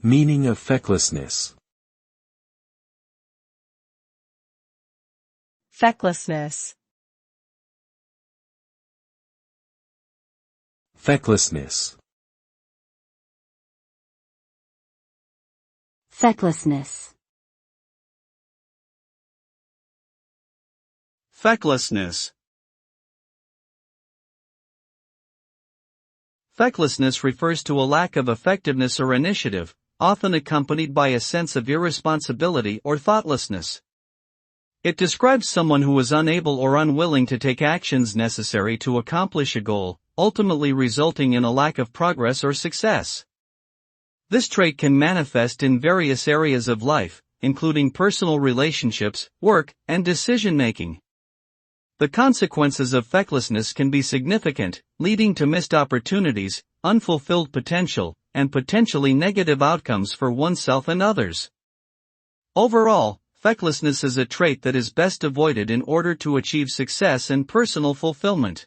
Meaning of fecklessness. Fecklessness. Fecklessness. Fecklessness. Fecklessness. Fecklessness refers to a lack of effectiveness or initiative, often accompanied by a sense of irresponsibility or thoughtlessness. It describes someone who is unable or unwilling to take actions necessary to accomplish a goal, ultimately resulting in a lack of progress or success. This trait can manifest in various areas of life, including personal relationships, work, and decision-making. The consequences of fecklessness can be significant, leading to missed opportunities, unfulfilled potential, and potentially negative outcomes for oneself and others. Overall, fecklessness is a trait that is best avoided in order to achieve success and personal fulfillment.